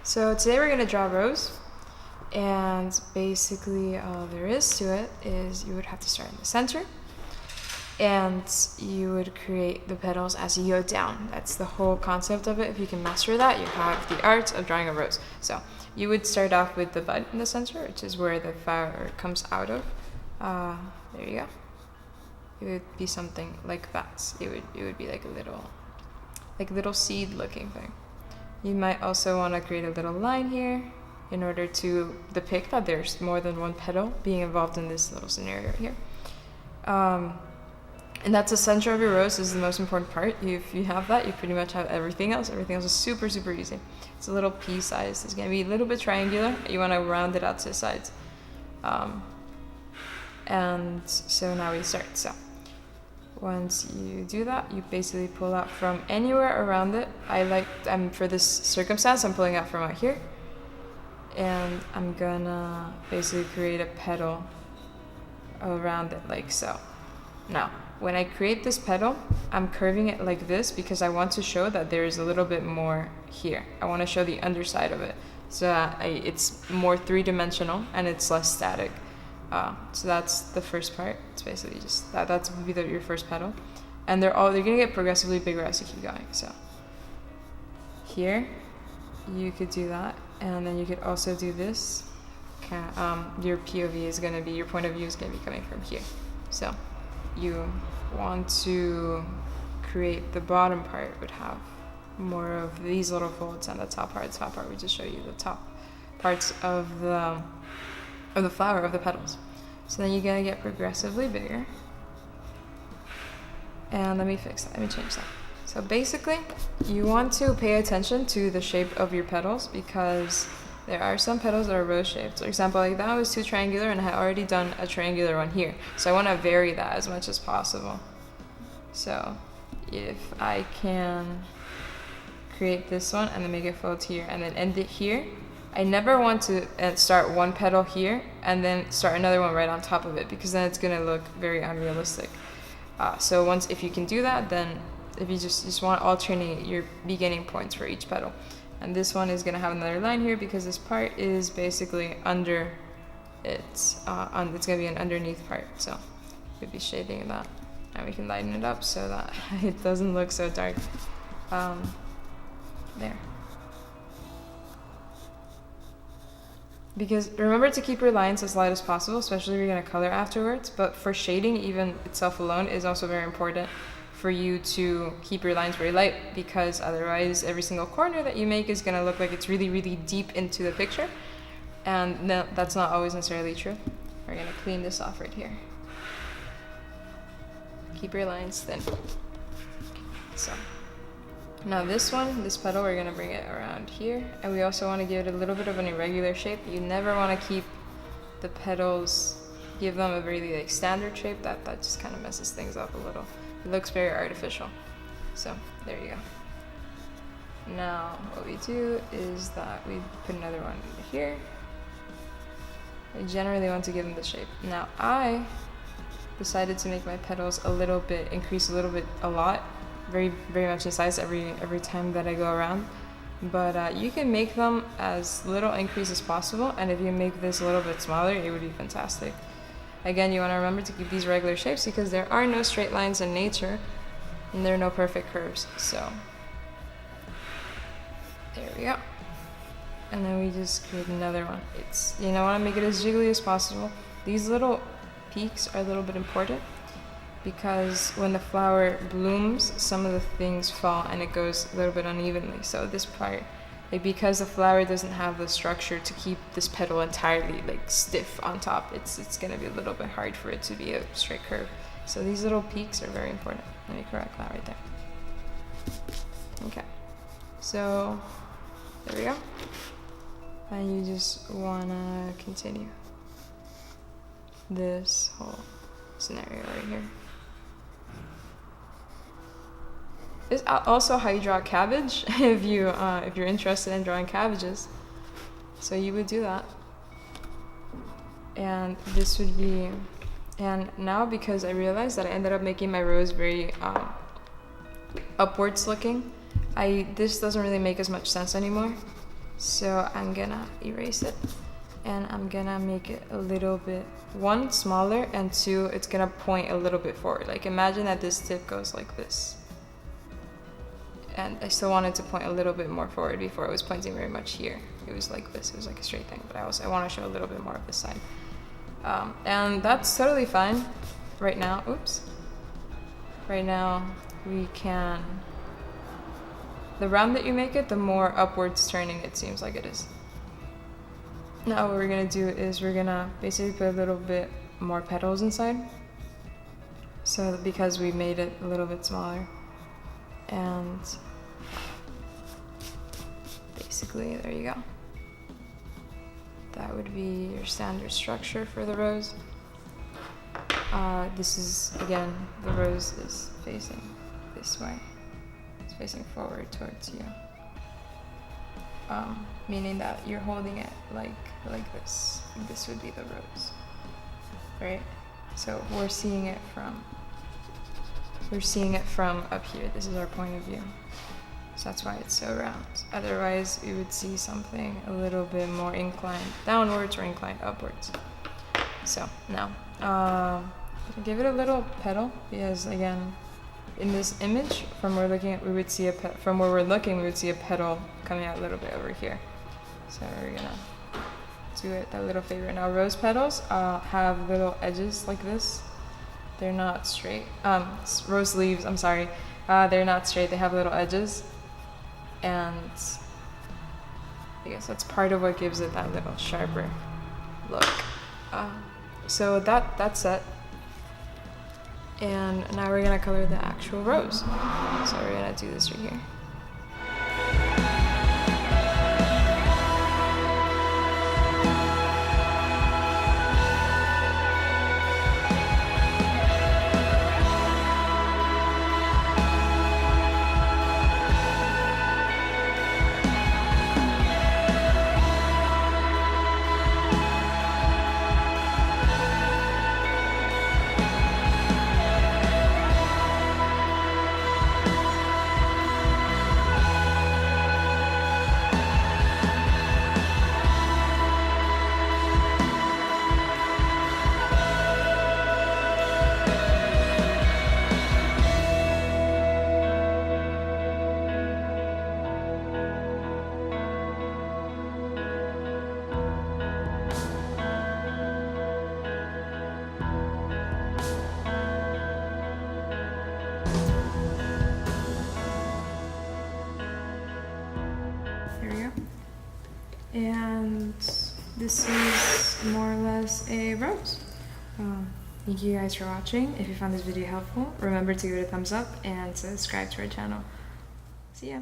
So today we're going to draw a rose, and basically all there is to it is you would have to start in the center, and you would create the petals as you go down. That's the whole concept of it. If you can master that, you have the art of drawing a rose. So you would start off with the bud in the center, which is where the flower comes out of. There you go. It would be something like that. It would be like a little seed looking thing. You might also want to create a little line here in order to depict that there's more than one petal being involved in this little scenario here. And that's the center of your rose is the most important part. If you have that, you pretty much have everything else. Everything else is super, super easy. It's a little pea size. It's going to be a little bit triangular. You want to round it out to the sides. And so now we start. So once you do that, you basically pull out from anywhere around it. For this circumstance, I'm pulling out from out here. And I'm gonna basically create a petal around it like so. Now, when I create this petal, I'm curving it like this because I want to show that there is a little bit more here. I want to show the underside of it so that it's more three-dimensional and it's less static. So that's the first part. It's basically just that's would be your first petal, and they're gonna get progressively bigger as you keep going. So here you could do that, and then you could also do this. Your POV is gonna be, your point of view is gonna be coming from here. So you want to create the bottom part would have more of these little folds, and the top part would just show you the top parts of the flower, of the petals. So then you're gonna get progressively bigger. And let me fix that, let me change that. So basically, you want to pay attention to the shape of your petals because there are some petals that are rose shaped. For example, like that was too triangular and I had already done a triangular one here. So I want to vary that as much as possible. So if I can create this one and then make it fold here and then end it here, I never want to start one petal here and then start another one right on top of it because then it's going to look very unrealistic. So if you can do that, then if you just want alternating your beginning points for each petal. And this one is going to have another line here because this part is basically under it. It's going to be an underneath part, so we'll be shading that. And we can lighten it up so that it doesn't look so dark. There. Because remember to keep your lines as light as possible, especially if you're going to color afterwards. But for shading, even itself alone, is also very important for you to keep your lines very light, because otherwise every single corner that you make is going to look like it's really, really deep into the picture. And no, that's not always necessarily true. We're going to clean this off right here. Keep your lines thin. So now this petal, we're going to bring it around here. And we also want to give it a little bit of an irregular shape. You never want to keep the petals, give them a really standard shape. That just kind of messes things up a little. It looks very artificial. So there you go. Now what we do is that we put another one here. I generally want to give them the shape. Now I decided to make my petals increase a lot, very, very much in size every time that I go around. But you can make them as little increase as possible, and if you make this a little bit smaller, it would be fantastic. Again, you want to remember to keep these regular shapes because there are no straight lines in nature and there are no perfect curves. So there we go. And then we just create another one. You want to make it as jiggly as possible. These little peaks are a little bit important because when the flower blooms, some of the things fall and it goes a little bit unevenly. So this part, because the flower doesn't have the structure to keep this petal entirely stiff on top, it's going to be a little bit hard for it to be a straight curve. So these little peaks are very important. Let me correct that right there. Okay, so there we go. And you just want to continue this whole scenario right here. It's also how you draw cabbage if you're interested in drawing cabbages. So you would do that. And this would be, and now because I realized that I ended up making my rose very upwards looking, this doesn't really make as much sense anymore. So I'm gonna erase it, and I'm gonna make it a little bit, one, smaller, and two, it's gonna point a little bit forward. Like imagine that this tip goes like this. And I still wanted to point a little bit more forward. Before it was pointing very much here. It was like this, it was like a straight thing, but I want to show a little bit more of this side. And that's totally fine right now. Oops. Right now, we can, the round that you make it, the more upwards turning it seems like it is. Now what we're gonna do is we're gonna basically put a little bit more petals inside. So because we made it a little bit smaller. And basically, there you go. That would be your standard structure for the rose. This is, again, the rose is facing this way. It's facing forward towards you. Meaning that you're holding it like this. This would be the rose, right? So we're seeing it from up here. This is our point of view. So that's why it's so round. Otherwise, we would see something a little bit more inclined downwards or inclined upwards. So now, give it a little petal, because again, in this image, from where we're looking, we would see a petal coming out a little bit over here. So we're gonna do it that little favor. Now, rose petals have little edges like this. They're not straight. Rose leaves, I'm sorry. They're not straight, they have little edges. And I guess that's part of what gives it that little sharper look. So that's it. And now we're gonna color the actual rose. So we're gonna do this right here. And this is more or less a rose. Thank you guys for watching. If you found this video helpful, remember to give it a thumbs up and subscribe to our channel. See ya.